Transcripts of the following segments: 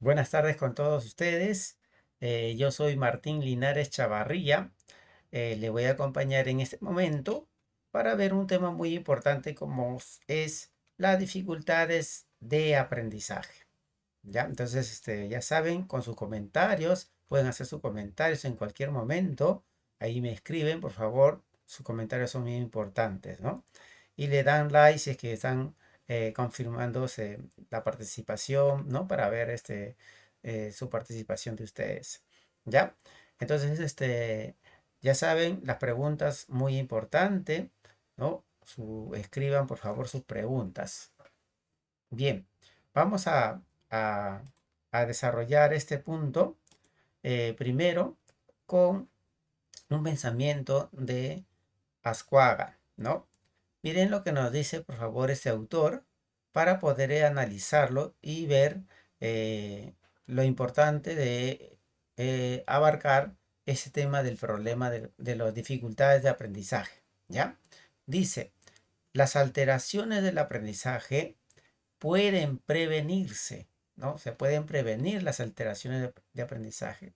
Buenas tardes con todos ustedes. Yo soy Martín Linares Chavarría. Le voy a acompañar en este momento para ver un tema muy importante como es las dificultades de aprendizaje. ¿Ya? Entonces, ya saben, con sus comentarios, pueden hacer sus comentarios en cualquier momento. Ahí me escriben, por favor. Sus comentarios son muy importantes, ¿no? Y le dan like si es que están confirmándose la participación, ¿no? Para ver su participación de ustedes. ¿Ya? Entonces, ya saben, las preguntas muy importantes, ¿no? Escriban, por favor, sus preguntas. Bien, vamos a- a desarrollar este punto primero con un pensamiento de Ascuaga, ¿no? Miren lo que nos dice, por favor, este autor para poder analizarlo y ver eh, lo importante de abarcar ese tema del problema de las dificultades de aprendizaje, ¿ya? Dice, las alteraciones del aprendizaje pueden prevenirse, ¿no? Se pueden prevenir las alteraciones de aprendizaje,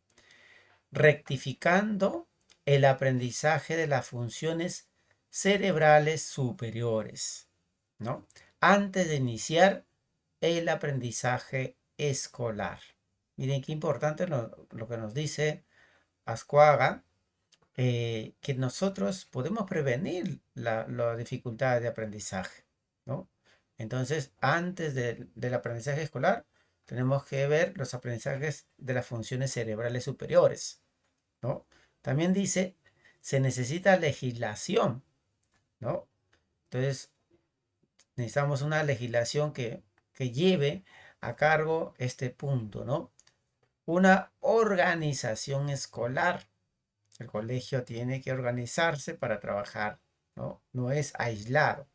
rectificando el aprendizaje de las funciones cerebrales superiores, ¿no? Antes de iniciar el aprendizaje escolar. Miren qué importante lo que nos dice Ascuaga, que nosotros podemos prevenir las dificultades de aprendizaje, ¿no? Entonces, antes del aprendizaje escolar, tenemos que ver los aprendizajes de las funciones cerebrales superiores, ¿no? También dice, se necesita legislación, ¿no? Entonces, necesitamos una legislación que lleve a cargo este punto, ¿no? Una organización escolar. El colegio tiene que organizarse para trabajar, ¿no? No es aislado.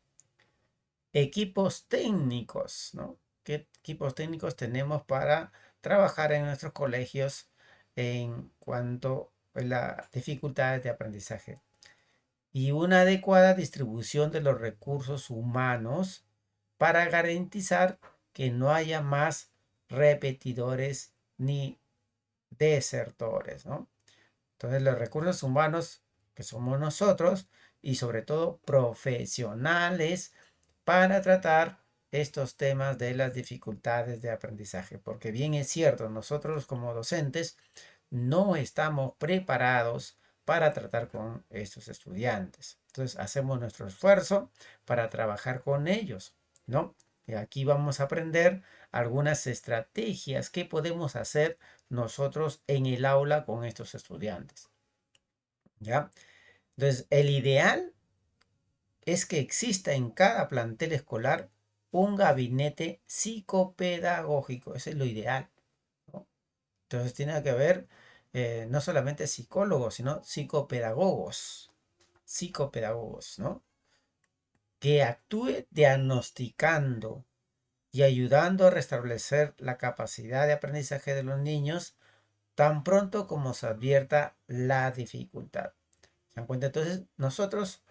Equipos técnicos, ¿no? ¿Qué equipos técnicos tenemos para trabajar en nuestros colegios en cuanto a las dificultades de aprendizaje? Y una adecuada distribución de los recursos humanos para garantizar que no haya más repetidores ni desertores, ¿no? Entonces, los recursos humanos, que somos nosotros, y sobre todo profesionales, para tratar estos temas de las dificultades de aprendizaje. Porque bien es cierto, nosotros como docentes no estamos preparados para tratar con estos estudiantes. Entonces, hacemos nuestro esfuerzo para trabajar con ellos, ¿no? Y aquí vamos a aprender algunas estrategias que podemos hacer nosotros en el aula con estos estudiantes, ¿ya? Entonces, el ideal es que exista en cada plantel escolar un gabinete psicopedagógico. Eso es lo ideal, ¿no? Entonces, tiene que haber no solamente psicólogos, sino psicopedagogos, ¿no? Que actúe diagnosticando y ayudando a restablecer la capacidad de aprendizaje de los niños tan pronto como se advierta la dificultad. ¿Se dan cuenta? Entonces, nosotros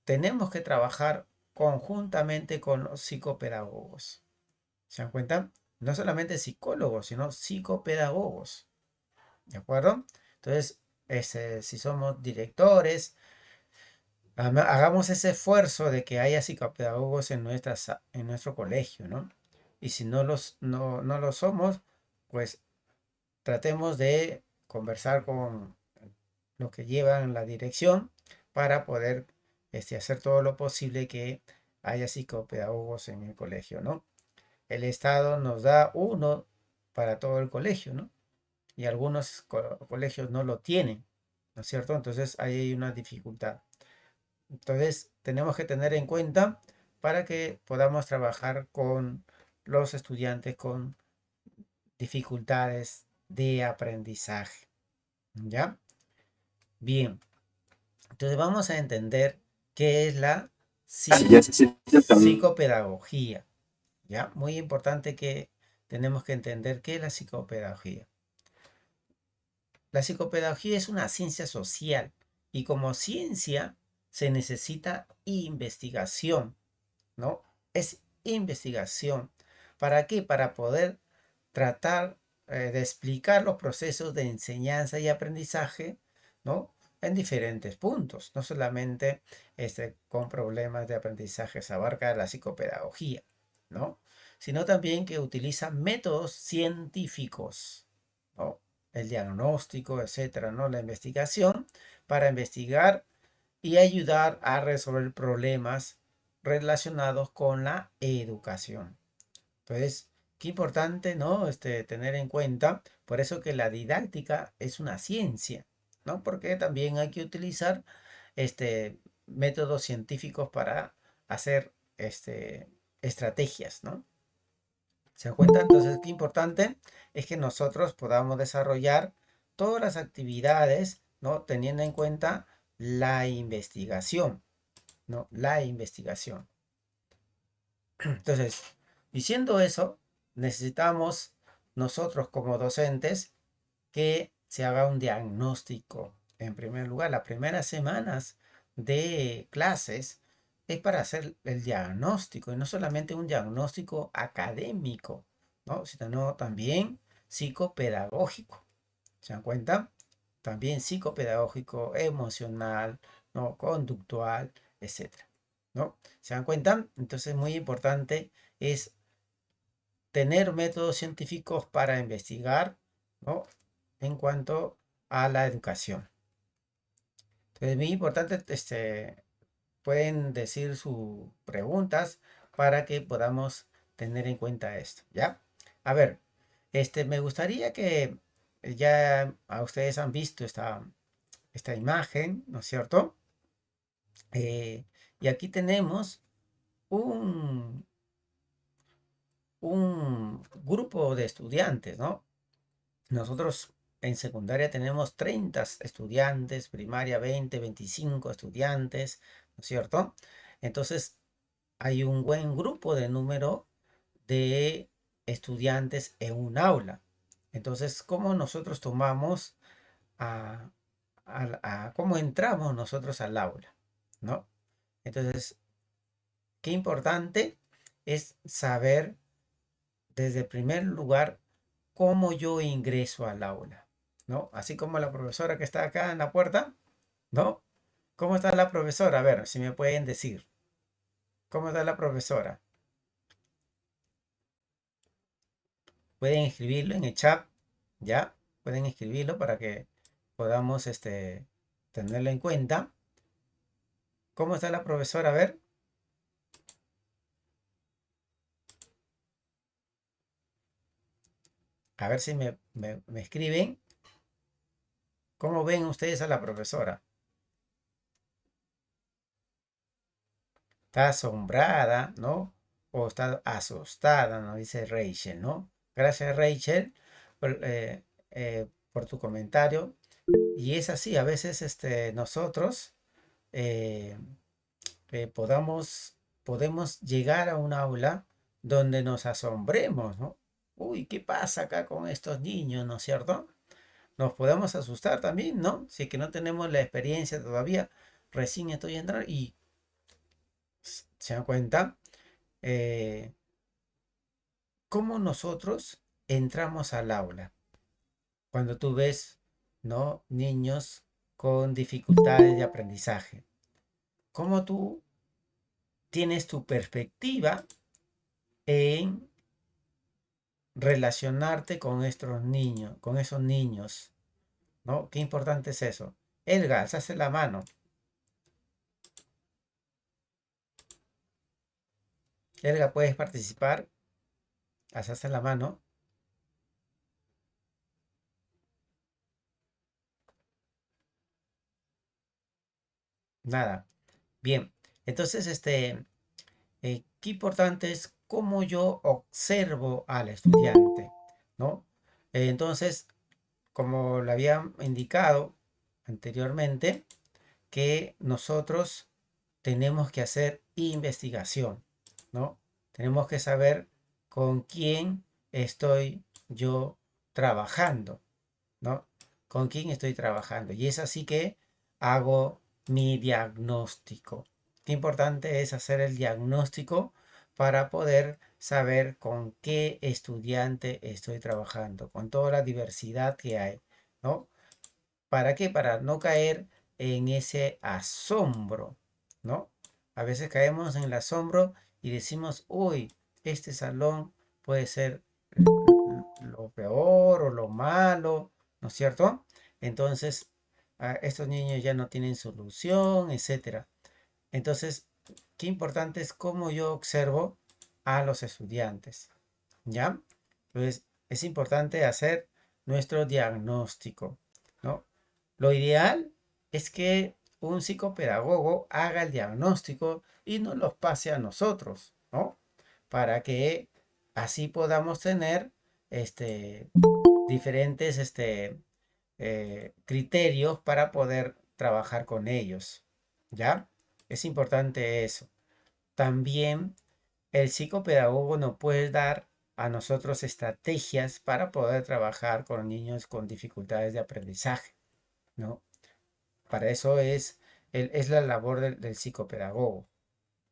tenemos que trabajar conjuntamente con los psicopedagogos. ¿Se dan cuenta? No solamente psicólogos, sino psicopedagogos. ¿De acuerdo? Entonces, si somos directores, hagamos ese esfuerzo de que haya psicopedagogos en nuestro colegio, ¿no? Y si no lo somos, pues tratemos de conversar con los que llevan la dirección para poder hacer todo lo posible que haya psicopedagogos en el colegio, ¿no? El Estado nos da uno para todo el colegio, ¿no? Y algunos colegios no lo tienen, ¿no es cierto? Entonces ahí hay una dificultad. Entonces tenemos que tener en cuenta para que podamos trabajar con los estudiantes con dificultades de aprendizaje, ¿ya? Bien, entonces vamos a entender qué es la Sí, ya se siente también. psicopedagogía, ¿ya? Muy importante que tenemos que entender qué es la psicopedagogía. La psicopedagogía es una ciencia social y como ciencia se necesita investigación, ¿no? Es investigación. ¿Para qué? Para poder tratar de explicar los procesos de enseñanza y aprendizaje, ¿no? En diferentes puntos, no solamente con problemas de aprendizaje, se abarca la psicopedagogía, ¿no? Sino también que utiliza métodos científicos, ¿no? El diagnóstico, etcétera, ¿no? La investigación para investigar y ayudar a resolver problemas relacionados con la educación. Entonces, qué importante, ¿no? Tener en cuenta, por eso que la didáctica es una ciencia, ¿no? Porque también hay que utilizar métodos científicos para hacer estrategias, ¿no? ¿Se dan cuenta? Entonces, qué importante es que nosotros podamos desarrollar todas las actividades, ¿no? Teniendo en cuenta la investigación, ¿no? La investigación. Entonces, diciendo eso, necesitamos nosotros como docentes que se haga un diagnóstico. En primer lugar, las primeras semanas de clases es para hacer el diagnóstico y no solamente un diagnóstico académico, ¿no? Sino también psicopedagógico. ¿Se dan cuenta? También psicopedagógico, emocional, ¿no? Conductual, etcétera, ¿no? ¿Se dan cuenta? Entonces, muy importante es tener métodos científicos para investigar, ¿no? En cuanto a la educación. Entonces, muy importante, pueden decir sus preguntas para que podamos tener en cuenta esto, ¿ya? A ver, me gustaría que ya a ustedes han visto esta imagen, ¿no es cierto? Y aquí tenemos un, un grupo de estudiantes, ¿no? Nosotros en secundaria tenemos 30 estudiantes, primaria 20, 25 estudiantes, ¿no es cierto? Entonces hay un buen grupo de número de estudiantes en un aula. Entonces, ¿cómo nosotros tomamos a, cómo entramos nosotros al aula? ¿No? Entonces, qué importante es saber desde el primer lugar cómo yo ingreso al aula, ¿no? Así como la profesora que está acá en la puerta, ¿no? ¿Cómo está la profesora? A ver, si me pueden decir. ¿Cómo está la profesora? Pueden escribirlo en el chat, ¿ya? Pueden escribirlo para que podamos tenerlo en cuenta. ¿Cómo está la profesora? A ver si me escriben. ¿Cómo ven ustedes a la profesora? Está asombrada, ¿no? O está asustada, ¿no? Dice Rachel, ¿no? Gracias, Rachel, por tu comentario. Y es así, a veces nosotros eh, podemos llegar a un aula donde nos asombremos, ¿no? Uy, ¿qué pasa acá con estos niños, ¿no es cierto? Nos podemos asustar también, ¿no? Si es que no tenemos la experiencia todavía, recién estoy entrando y se dan cuenta cómo nosotros entramos al aula. Cuando tú ves, ¿no? Niños con dificultades de aprendizaje. Cómo tú tienes tu perspectiva en relacionarte con estos niños, con esos niños, ¿no? Qué importante es eso. Elga, alzaste la mano. Elga, ¿puedes participar? Alzaste la mano. Nada. Bien. Entonces, qué importante es cómo yo observo al estudiante, ¿no? Entonces, como le había indicado anteriormente, que nosotros tenemos que hacer investigación, ¿no? Tenemos que saber con quién estoy yo trabajando, ¿no? Con quién estoy trabajando. Y es así que hago mi diagnóstico. Qué importante es hacer el diagnóstico para poder saber con qué estudiante estoy trabajando, con toda la diversidad que hay, ¿no? ¿Para qué? Para no caer en ese asombro, ¿no? A veces caemos en el asombro y decimos, uy, este salón puede ser lo peor o lo malo, ¿no es cierto? Entonces, estos niños ya no tienen solución, etcétera. Entonces, qué importante es cómo yo observo a los estudiantes, ¿ya? Entonces, es importante hacer nuestro diagnóstico, ¿no? Lo ideal es que un psicopedagogo haga el diagnóstico y nos los pase a nosotros, ¿no? Para que así podamos tener diferentes criterios para poder trabajar con ellos, ¿ya? Es importante eso. También el psicopedagogo nos puede dar a nosotros estrategias para poder trabajar con niños con dificultades de aprendizaje, ¿no? Para eso es la labor del psicopedagogo,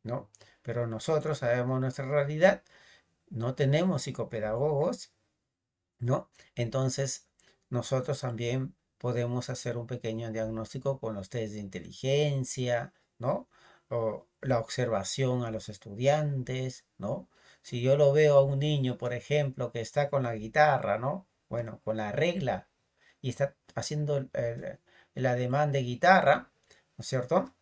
¿no? Pero nosotros sabemos nuestra realidad, no tenemos psicopedagogos, ¿no? Entonces, nosotros también podemos hacer un pequeño diagnóstico con los test de inteligencia, ¿no? O la observación a los estudiantes, ¿no? Si yo lo veo a un niño, por ejemplo, que está con la guitarra, ¿no? Bueno, con la regla y está haciendo el ademán de guitarra, ¿no es cierto?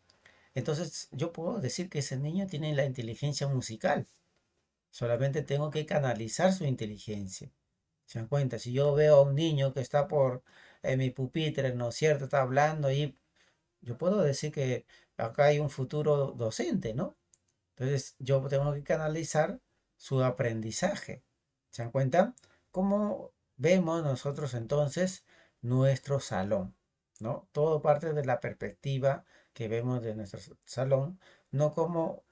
Entonces, yo puedo decir que ese niño tiene la inteligencia musical. Solamente tengo que canalizar su inteligencia. ¿Se dan cuenta? Si yo veo a un niño que está por mi pupitre, ¿no es cierto? Está hablando y yo puedo decir que acá hay un futuro docente, ¿no? Entonces yo tengo que canalizar su aprendizaje. ¿Se dan cuenta? ¿Cómo vemos nosotros entonces nuestro salón? ¿No? Todo parte de la perspectiva que vemos de nuestro salón, no como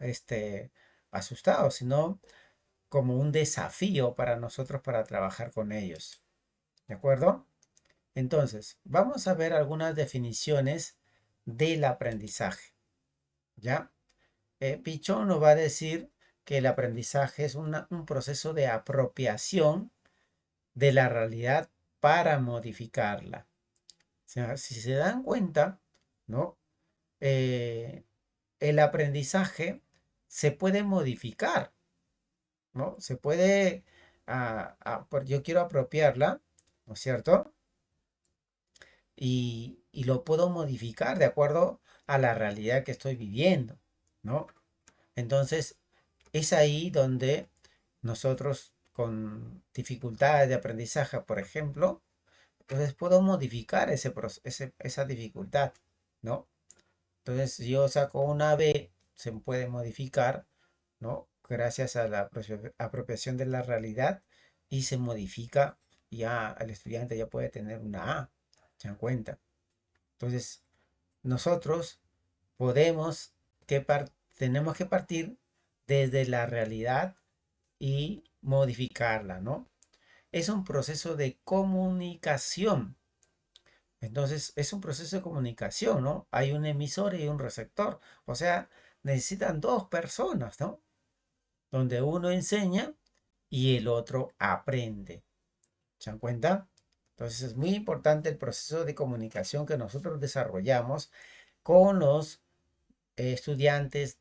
asustados, sino como un desafío para nosotros para trabajar con ellos. ¿De acuerdo? Entonces, vamos a ver algunas definiciones del aprendizaje. ¿Ya? Pichón nos va a decir que el aprendizaje es un proceso de apropiación de la realidad para modificarla. O sea, si se dan cuenta, ¿no? Eh, el aprendizaje se puede modificar, ¿no? Se puede, yo quiero apropiarla, ¿no es cierto? Y lo puedo modificar de acuerdo a la realidad que estoy viviendo, ¿no? Entonces, es ahí donde nosotros con dificultades de aprendizaje, por ejemplo, entonces puedo modificar esa dificultad, ¿no? Entonces, si yo saco una B, se puede modificar, ¿no? Gracias a la apropiación de la realidad y se modifica, ya el estudiante ya puede tener una A, ¿se dan cuenta? Entonces, nosotros podemos tenemos que partir desde la realidad y modificarla, ¿no? Es un proceso de comunicación. Entonces, es un proceso de comunicación, ¿no? Hay un emisor y un receptor. O sea, necesitan dos personas, ¿no? Donde uno enseña y el otro aprende. ¿Se dan cuenta? Entonces, es muy importante el proceso de comunicación que nosotros desarrollamos con los estudiantes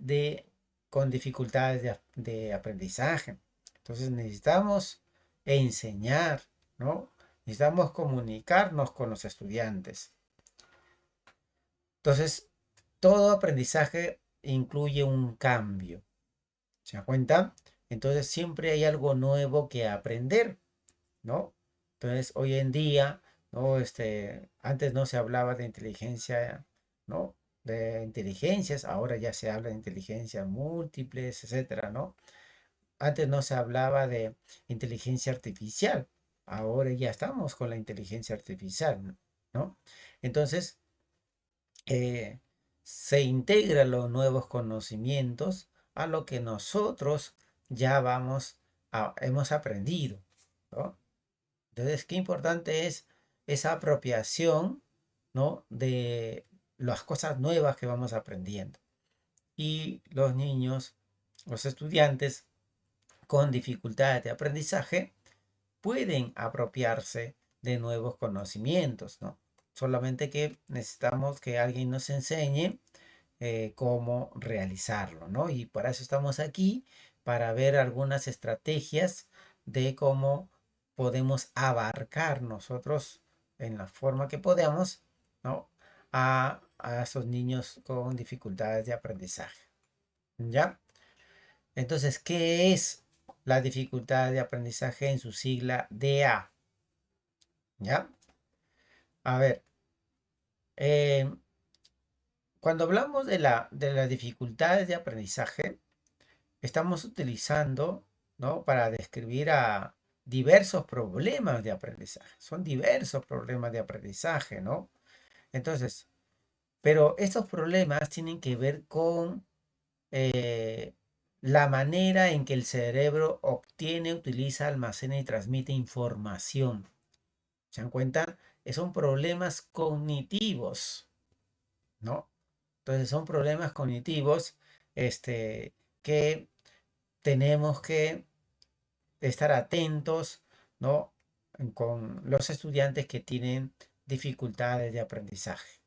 con dificultades de aprendizaje. Entonces necesitamos enseñar, ¿no? Necesitamos comunicarnos con los estudiantes. Entonces, todo aprendizaje incluye un cambio. ¿Se da cuenta? Entonces, siempre hay algo nuevo que aprender, ¿no? Entonces, hoy en día, ¿no? Antes no se hablaba de inteligencia, ¿no? De inteligencias, ahora ya se habla de inteligencias múltiples, etcétera, ¿no? Antes no se hablaba de inteligencia artificial, ahora ya estamos con la inteligencia artificial, ¿no? Entonces, eh, se integran los nuevos conocimientos a lo que nosotros ya hemos aprendido, ¿no? Entonces, qué importante es esa apropiación, ¿no? De las cosas nuevas que vamos aprendiendo. Y los niños, los estudiantes, con dificultades de aprendizaje pueden apropiarse de nuevos conocimientos, ¿no? Solamente que necesitamos que alguien nos enseñe cómo realizarlo, ¿no? Y para eso estamos aquí, para ver algunas estrategias de cómo podemos abarcar nosotros en la forma que podamos, ¿no? A esos niños con dificultades de aprendizaje, ¿ya? Entonces, ¿qué es la dificultad de aprendizaje en su sigla DA? ¿Ya? A ver, eh, cuando hablamos de las dificultades de aprendizaje, estamos utilizando, ¿no? Para describir a diversos problemas de aprendizaje. Son diversos problemas de aprendizaje, ¿no? Entonces, pero estos problemas tienen que ver con eh, la manera en que el cerebro obtiene, utiliza, almacena y transmite información. ¿Se dan cuenta? Son problemas cognitivos, ¿no? Entonces son problemas cognitivos que tenemos que estar atentos, ¿no? Con los estudiantes que tienen dificultades de aprendizaje,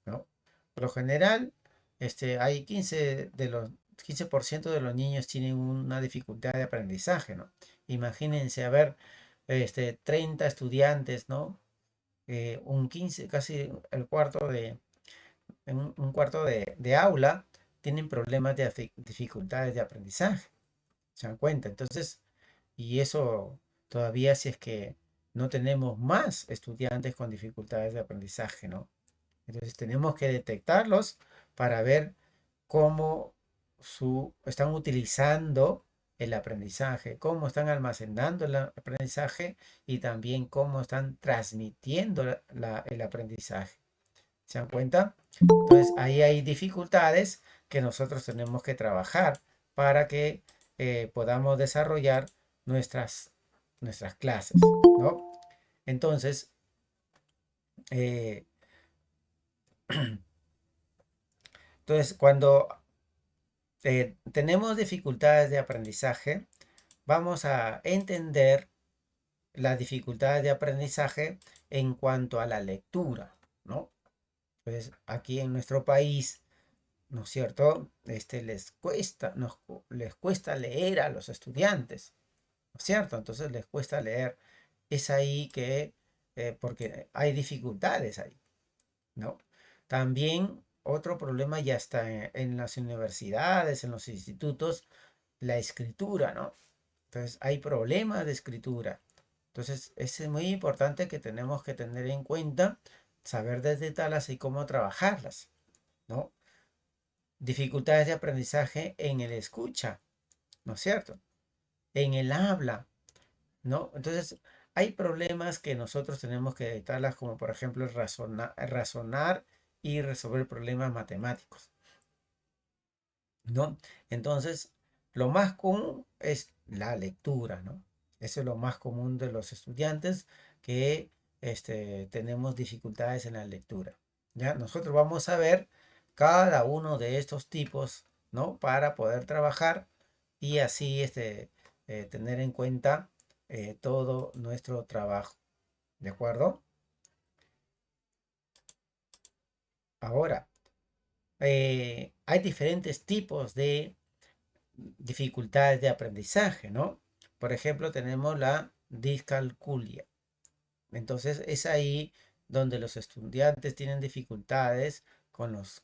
¿no? Por lo general, hay 15% de los niños tienen una dificultad de aprendizaje, ¿no? Imagínense, a ver, 30 estudiantes, ¿no? Un 15, casi el cuarto en un cuarto de aula, tienen problemas de dificultades de aprendizaje. ¿Se dan cuenta? Entonces, y eso todavía si es que no tenemos más estudiantes con dificultades de aprendizaje, ¿no? Entonces tenemos que detectarlos para ver cómo están utilizando el aprendizaje, cómo están almacenando el aprendizaje y también cómo están transmitiendo el aprendizaje. ¿Se dan cuenta? Entonces ahí hay dificultades que nosotros tenemos que trabajar para que podamos desarrollar nuestras, nuestras clases, ¿no? Entonces, eh, cuando tenemos dificultades de aprendizaje, vamos a entender las dificultades de aprendizaje en cuanto a la lectura, ¿no? Pues aquí en nuestro país, ¿no es cierto? Les cuesta leer a los estudiantes, ¿no es cierto? Entonces les cuesta leer. Es ahí que, porque hay dificultades ahí, ¿no? También otro problema ya está en las universidades, en los institutos, la escritura, ¿no? Entonces hay problemas de escritura. Entonces es muy importante que tenemos que tener en cuenta, saber detectarlas y cómo trabajarlas, ¿no? Dificultades de aprendizaje en el escucha, ¿no es cierto? En el habla, ¿no? Entonces, hay problemas que nosotros tenemos que detectarlas, como por ejemplo razonar y resolver problemas matemáticos, ¿no? Entonces, lo más común es la lectura, ¿no? Eso es lo más común de los estudiantes que tenemos dificultades en la lectura, ¿ya? Nosotros vamos a ver cada uno de estos tipos, ¿no? Para poder trabajar y así tener en cuenta todo nuestro trabajo, ¿de acuerdo? Ahora, hay diferentes tipos de dificultades de aprendizaje, ¿no? Por ejemplo, tenemos la discalculia. Entonces, es ahí donde los estudiantes tienen dificultades con los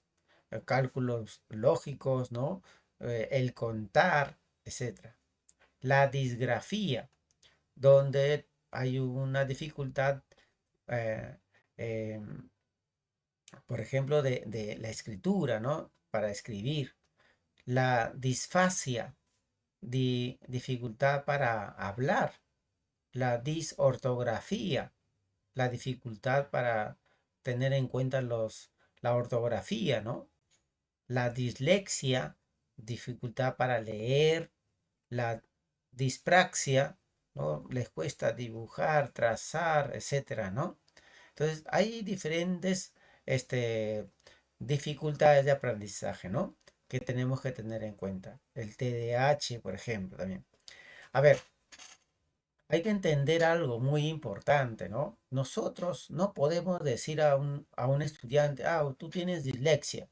cálculos lógicos, ¿no? El contar, etcétera. La disgrafía, donde hay una dificultad, eh, em, por ejemplo, de la escritura, ¿no? Para escribir. La disfasia, dificultad para hablar. La disortografía, la dificultad para tener en cuenta la ortografía, ¿no? La dislexia, dificultad para leer. La dispraxia, ¿no? Les cuesta dibujar, trazar, etcétera, ¿no? Entonces, hay diferentes dificultades de aprendizaje, ¿no? Que tenemos que tener en cuenta. El TDAH, por ejemplo, también. A ver, hay que entender algo muy importante, ¿no? Nosotros no podemos decir a un estudiante, ah, tú tienes dislexia,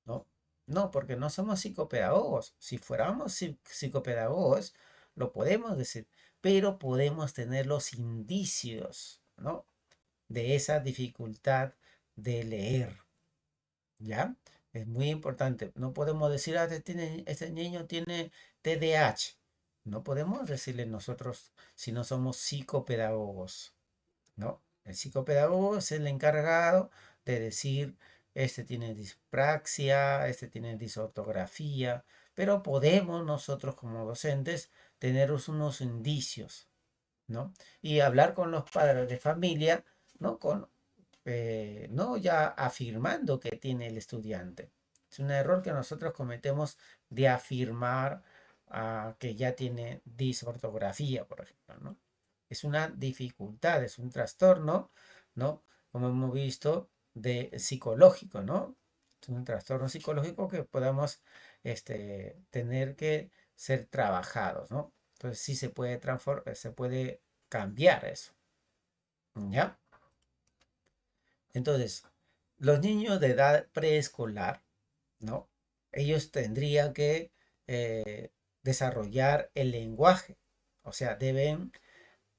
¿no? No, porque no somos psicopedagogos. Si fuéramos psicopedagogos, lo podemos decir, pero podemos tener los indicios, ¿no? De esa dificultad de leer, ¿ya? Es muy importante. No podemos decir, ah, este niño tiene TDAH. No podemos decirle nosotros si no somos psicopedagogos, ¿no? El psicopedagogo es el encargado de decir, este tiene dispraxia, este tiene disortografía, pero podemos nosotros como docentes tener unos indicios, ¿no? Y hablar con los padres de familia, ¿no? No ya afirmando que tiene el estudiante. Es un error que nosotros cometemos de afirmar que ya tiene disortografía, por ejemplo, ¿no? Es una dificultad, es un trastorno, ¿no? Como hemos visto, de psicológico, ¿no? Es un trastorno psicológico que podamos tener que ser trabajados, ¿no? Entonces sí se puede cambiar eso, ¿ya? Entonces, los niños de edad preescolar, ¿no? Ellos tendrían que eh, desarrollar el lenguaje, o sea, deben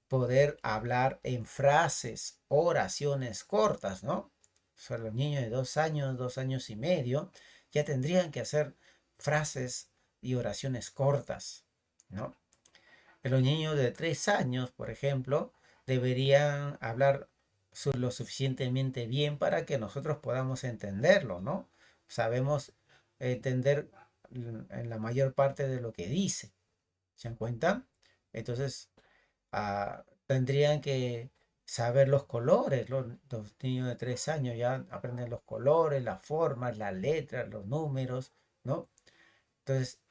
poder hablar en frases, oraciones cortas, ¿no? O sea, los niños de 2 años, 2 años y medio, ya tendrían que hacer frases y oraciones cortas, ¿no? Los niños de 3 años, por ejemplo, deberían hablar lo suficientemente bien para que nosotros podamos entenderlo, ¿no? Sabemos entender en la mayor parte de lo que dice. ¿Se dan cuenta? Entonces, tendrían que saber los colores. Los niños de 3 años ya aprenden los colores, las formas, las letras, los números, ¿no? Entonces,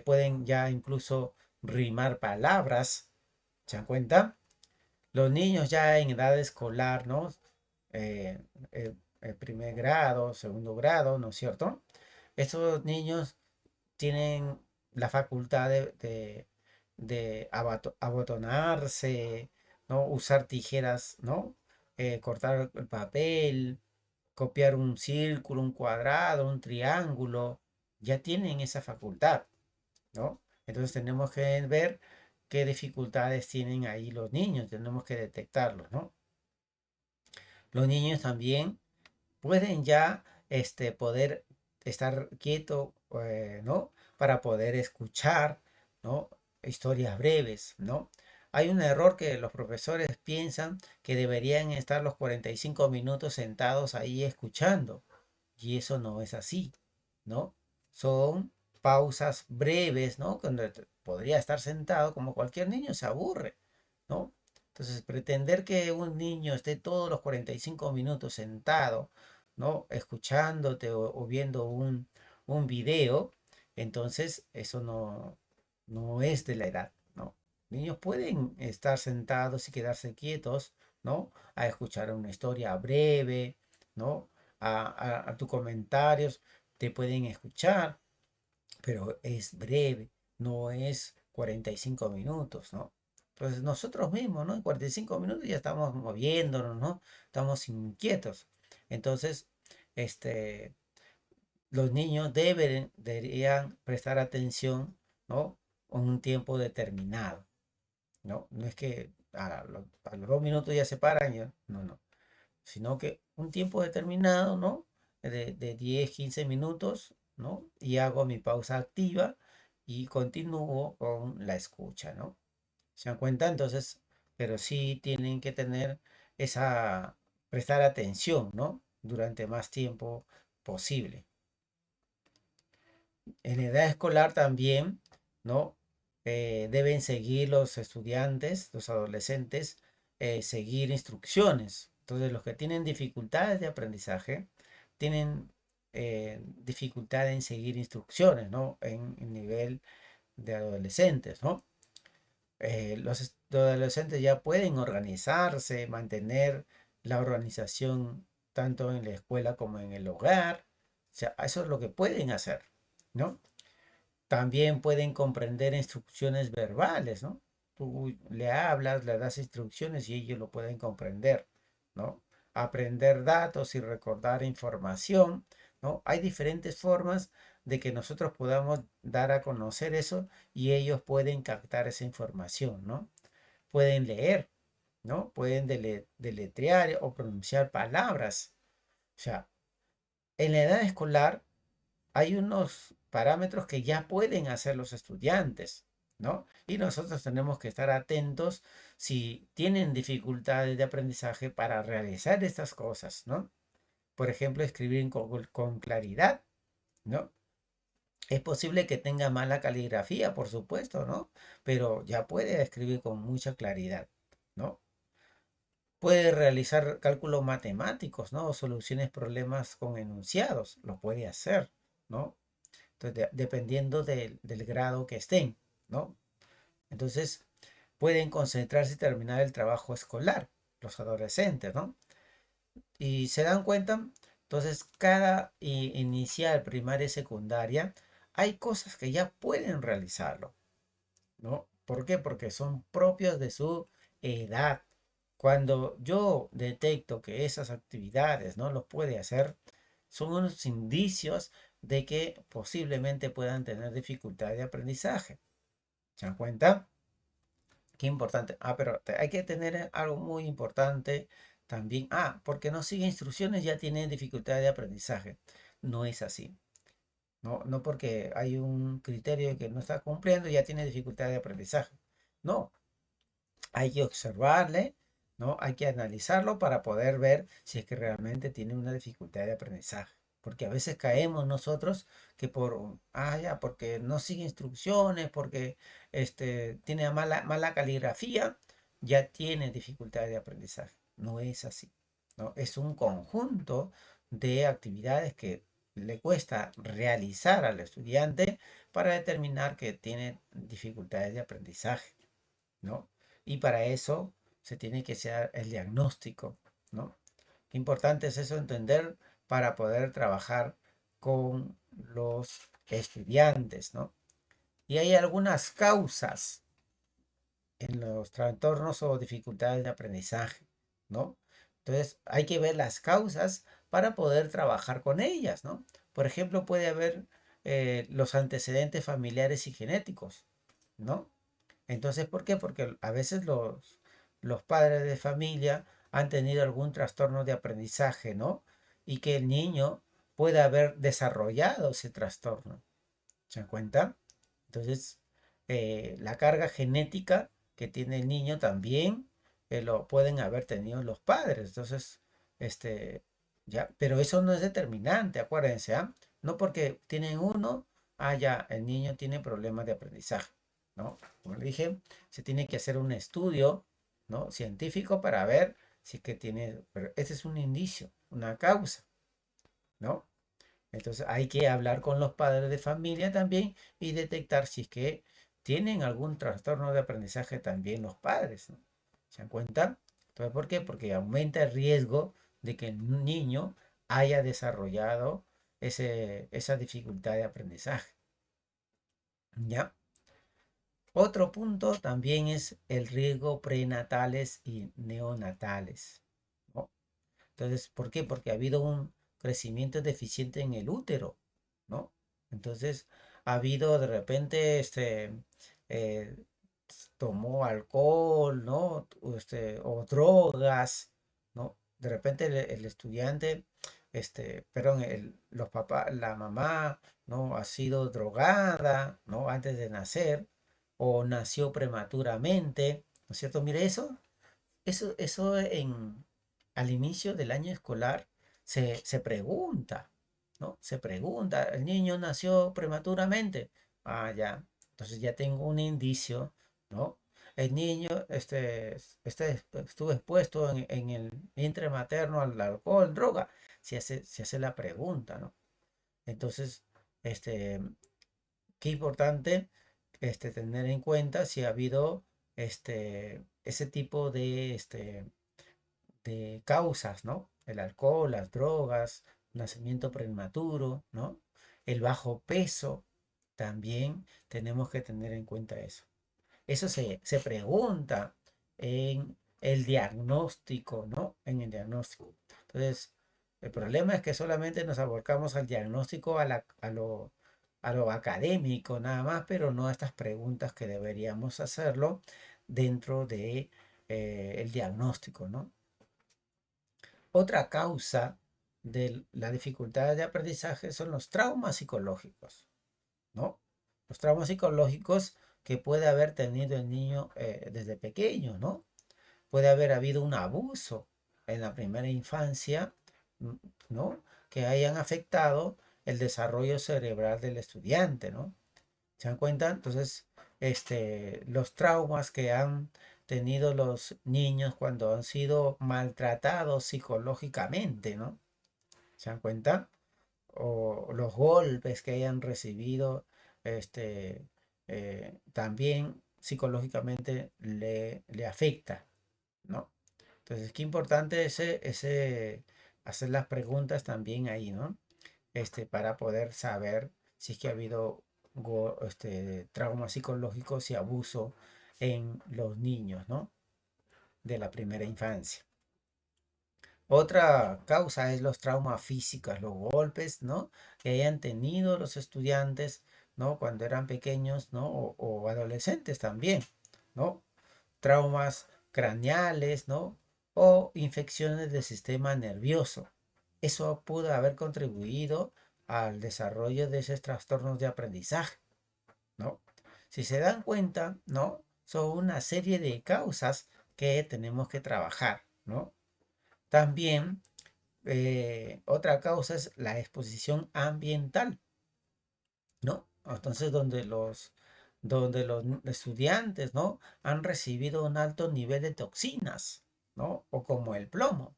pueden ya incluso rimar palabras. ¿Se dan cuenta? Los niños ya en edad escolar, ¿no? Eh, primer grado, segundo grado, ¿no es cierto? Estos niños tienen la facultad de abotonarse, ¿no? Usar tijeras, ¿no? Cortar el papel, copiar un círculo, un cuadrado, un triángulo. Ya tienen esa facultad, ¿no? Entonces tenemos que ver qué dificultades tienen ahí los niños, tenemos que detectarlos, ¿no? Los niños también pueden ya poder estar quieto, ¿no? Para poder escuchar, ¿no? Historias breves, ¿no? Hay un error que los profesores piensan que deberían estar los 45 minutos sentados ahí escuchando, y eso no es así, ¿no? Son pausas breves, ¿no? Cuando podría estar sentado como cualquier niño se aburre, ¿no? Entonces, pretender que un niño esté todos los 45 minutos sentado, ¿no? Escuchándote o viendo un video, entonces eso no es de la edad, ¿no? Niños pueden estar sentados y quedarse quietos, ¿no? A escuchar una historia breve, ¿no? A tus comentarios, te pueden escuchar, pero es breve, no es 45 minutos, ¿no? Entonces nosotros mismos, ¿no? En 45 minutos ya estamos moviéndonos, ¿no? Estamos inquietos. Entonces, este, los niños deberían prestar atención, ¿no? En un tiempo determinado, ¿no? No es que a los 2 minutos ya se paran, no, no, sino que un tiempo determinado, ¿no? De 10, 15 minutos, ¿no? Y hago mi pausa activa y continúo con la escucha, ¿no? ¿Se dan cuenta? Entonces, pero sí tienen que tener prestar atención, ¿no? Durante más tiempo posible. En edad escolar también, ¿no? Deben seguir los estudiantes, los adolescentes, seguir instrucciones. Entonces, los que tienen dificultades de aprendizaje tienen dificultad en seguir instrucciones, ¿no? En nivel de adolescentes, ¿no? Los adolescentes ya pueden organizarse, mantener la organización tanto en la escuela como en el hogar. O sea, eso es lo que pueden hacer, ¿no? También pueden comprender instrucciones verbales, ¿no? Tú le hablas, le das instrucciones y ellos lo pueden comprender, ¿no? Aprender datos y recordar información, ¿no? Hay diferentes formas de que nosotros podamos dar a conocer eso y ellos pueden captar esa información, ¿no? Pueden leer, ¿no? Pueden deletrear o pronunciar palabras. O sea, en la edad escolar hay unos parámetros que ya pueden hacer los estudiantes, ¿no? Y nosotros tenemos que estar atentos si tienen dificultades de aprendizaje para realizar estas cosas, ¿no? Por ejemplo, escribir con claridad, ¿no? Es posible que tenga mala caligrafía, por supuesto, ¿no? Pero ya puede escribir con mucha claridad, ¿no? Puede realizar cálculos matemáticos, ¿no? O soluciones problemas con enunciados, lo puede hacer, ¿no? Entonces, dependiendo del grado que estén, ¿no? Entonces, pueden concentrarse y terminar el trabajo escolar, los adolescentes, ¿no? Y se dan cuenta, entonces, cada inicial, primaria y secundaria, hay cosas que ya pueden realizarlo, ¿no? ¿Por qué? Porque son propios de su edad. Cuando yo detecto que esas actividades no los puede hacer, son unos indicios de que posiblemente puedan tener dificultad de aprendizaje. ¿Se dan cuenta? Qué importante. Pero hay que tener algo muy importante también. Porque no sigue instrucciones ya tiene dificultad de aprendizaje. No es así. No, no porque hay un criterio que no está cumpliendo ya tiene dificultad de aprendizaje. No, hay que observarle, ¿no? Hay que analizarlo para poder ver si es que realmente tiene una dificultad de aprendizaje. Porque a veces caemos nosotros que porque no sigue instrucciones, porque tiene mala caligrafía, ya tiene dificultad de aprendizaje. No es así, ¿no? Es un conjunto de actividades que le cuesta realizar al estudiante para determinar que tiene dificultades de aprendizaje, ¿no? Y para eso se tiene que hacer el diagnóstico, ¿no? Qué importante es eso entender para poder trabajar con los estudiantes, ¿no? Y hay algunas causas en los trastornos o dificultades de aprendizaje, ¿no? Entonces hay que ver las causas para poder trabajar con ellas, ¿no? Por ejemplo, puede haber los antecedentes familiares y genéticos, ¿no? Entonces, ¿por qué? Porque a veces los padres de familia han tenido algún trastorno de aprendizaje, ¿no? Y que el niño pueda haber desarrollado ese trastorno. ¿Se dan cuenta? Entonces, la carga genética que tiene el niño también lo pueden haber tenido los padres. Entonces, ya, pero eso no es determinante, acuérdense, ¿ah? No porque tienen uno, ya, el niño tiene problemas de aprendizaje, ¿no? Como le dije, se tiene que hacer un estudio, ¿no? Científico para ver si es que tiene, pero ese es un indicio, una causa, ¿no? Entonces hay que hablar con los padres de familia también y detectar si es que tienen algún trastorno de aprendizaje también los padres, ¿no? ¿Se dan cuenta? Entonces, ¿por qué? Porque aumenta el riesgo de que un niño haya desarrollado esa dificultad de aprendizaje. ¿Ya? Otro punto también es el riesgo prenatales y neonatales, ¿no? Entonces, ¿por qué? Porque ha habido un crecimiento deficiente en el útero, ¿no? Entonces, ha habido de repente, eh, tomó alcohol, ¿no? O drogas, ¿no? De repente el estudiante, perdón, los papás, la mamá, ¿no? Ha sido drogada, ¿no? Antes de nacer, o nació prematuramente, ¿no es cierto? Mire eso. Eso al inicio del año escolar se pregunta, ¿no? Se pregunta, ¿el niño nació prematuramente? Ya. Entonces ya tengo un indicio, ¿no? El niño estuvo expuesto en el vientre materno al alcohol, droga. Se hace la pregunta, ¿no? Entonces, este, qué importante tener en cuenta si ha habido ese tipo de causas, ¿no? El alcohol, las drogas, nacimiento prematuro, ¿no? El bajo peso, También tenemos que tener en cuenta eso. Eso se pregunta en el diagnóstico, ¿no? En el diagnóstico. Entonces, el problema es que solamente nos abocamos al diagnóstico, a lo académico nada más, pero no a estas preguntas que deberíamos hacerlo dentro de el diagnóstico, ¿no? Otra causa de la dificultad de aprendizaje son los traumas psicológicos, ¿no? Los traumas psicológicos que puede haber tenido el niño desde pequeño, ¿no? Puede haber habido un abuso en la primera infancia, ¿no? Que hayan afectado el desarrollo cerebral del estudiante, ¿no? ¿Se dan cuenta? Entonces, los traumas que han tenido los niños cuando han sido maltratados psicológicamente, ¿no? ¿Se dan cuenta? O los golpes que hayan recibido, también psicológicamente le afecta, ¿no? Entonces, qué importante hacer las preguntas también ahí, ¿no? Para poder saber si es que ha habido traumas psicológicos y abuso en los niños, ¿no? De la primera infancia. Otra causa es los traumas físicos, los golpes, ¿no? Que hayan tenido los estudiantes, ¿no? Cuando eran pequeños, ¿no? O adolescentes también, ¿no? Traumas craneales, ¿no? O infecciones del sistema nervioso. Eso pudo haber contribuido al desarrollo de esos trastornos de aprendizaje, ¿no? Si se dan cuenta, ¿no? Son una serie de causas que tenemos que trabajar, ¿no? También otra causa es la exposición ambiental, ¿no? Entonces, donde los estudiantes, ¿no? Han recibido un alto nivel de toxinas, ¿no? O como el plomo.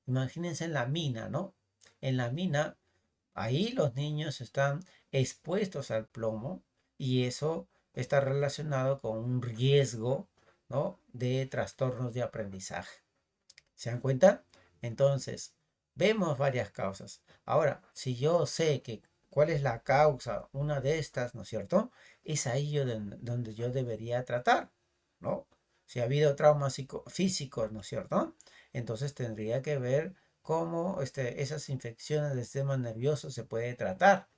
Imagínense en la mina, ¿no? En la mina, ahí los niños están expuestos al plomo y eso está relacionado con un riesgo, ¿no? De trastornos de aprendizaje. ¿Se dan cuenta? Entonces, vemos varias causas. Ahora, si yo sé que cuál es la causa, una de estas, ¿no es cierto? Es ahí donde yo debería tratar, ¿no? Si ha habido traumas físicos, ¿no es cierto? Entonces tendría que ver cómo esas infecciones del sistema nervioso se puede tratar,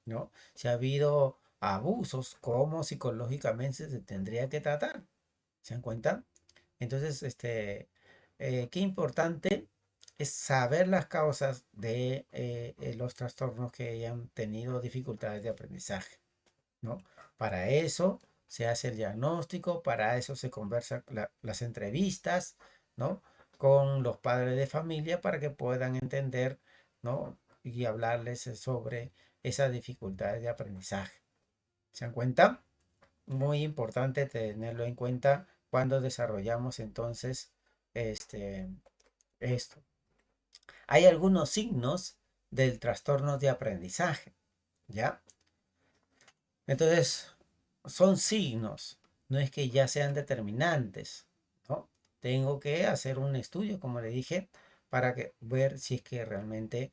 ¿no? Si ha habido abusos, cómo psicológicamente se tendría que tratar. ¿Se dan cuenta? Entonces, qué importante es saber las causas de los trastornos que hayan tenido dificultades de aprendizaje, ¿no? Para eso se hace el diagnóstico, para eso se conversan las entrevistas, ¿no? Con los padres de familia para que puedan entender, ¿no? Y hablarles sobre esas dificultades de aprendizaje. ¿Se dan cuenta? Muy importante tenerlo en cuenta cuando desarrollamos entonces este, esto. Hay algunos signos del trastorno de aprendizaje, ¿ya? Entonces, son signos, no es que ya sean determinantes, ¿no? Tengo que hacer un estudio, como le dije, para ver si es que realmente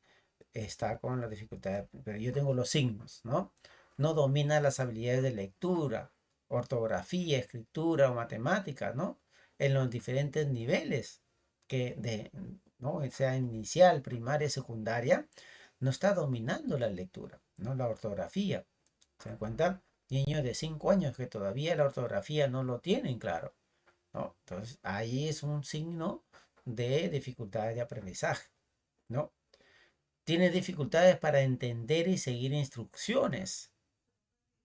está con la dificultad. Pero yo tengo los signos, ¿no? No domina las habilidades de lectura, ortografía, escritura o matemáticas, ¿no? En los diferentes niveles ¿no? Sea inicial, primaria, secundaria, no está dominando la lectura, ¿no? La ortografía. ¿Se dan cuenta? Niños de 5 años que todavía la ortografía no lo tienen claro, ¿no? Entonces, ahí es un signo de dificultad de aprendizaje, ¿no? Tiene dificultades para entender y seguir instrucciones,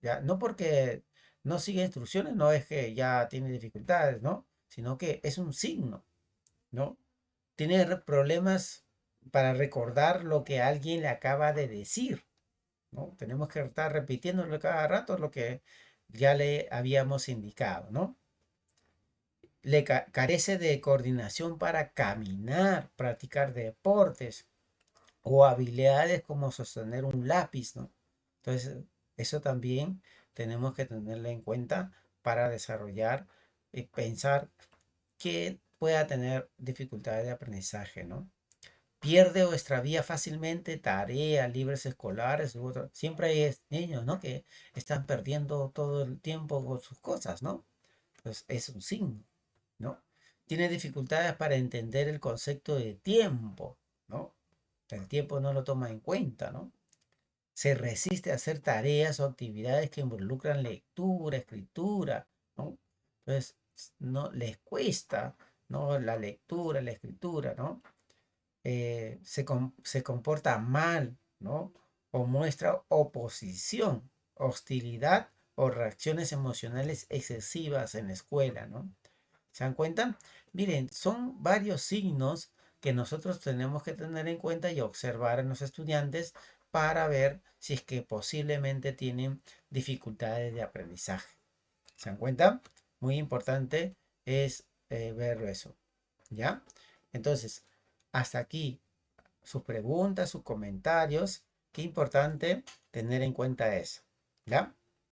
¿ya? No porque no sigue instrucciones, no es que ya tiene dificultades, ¿no? Sino que es un signo, ¿no? Tiene problemas para recordar lo que alguien le acaba de decir, ¿no? Tenemos que estar repitiéndolo cada rato lo que ya le habíamos indicado, ¿no? Carece de coordinación para caminar, practicar deportes o habilidades como sostener un lápiz, ¿no? Entonces, eso también tenemos que tenerlo en cuenta para desarrollar y pensar que pueda tener dificultades de aprendizaje, ¿no? pierde o extravía fácilmente tareas, libros escolares u otro. Siempre hay niños, ¿no? Que están perdiendo todo el tiempo con sus cosas, ¿no? Pues es un signo, ¿no? Tiene dificultades para entender el concepto de tiempo, ¿no? El tiempo no lo toma en cuenta, ¿no? Se resiste a hacer tareas o actividades que involucran lectura, escritura, ¿no? Entonces, no les cuesta, ¿no? La lectura, la escritura, ¿no? Se comporta mal, ¿no? O muestra oposición, hostilidad o reacciones emocionales excesivas en la escuela, ¿no? ¿Se dan cuenta? Miren, son varios signos que nosotros tenemos que tener en cuenta y observar en los estudiantes para ver si es que posiblemente tienen dificultades de aprendizaje. ¿Se dan cuenta? Muy importante es ver eso. ¿Ya? Entonces, hasta aquí sus preguntas, sus comentarios. Qué importante tener en cuenta eso. ¿Ya?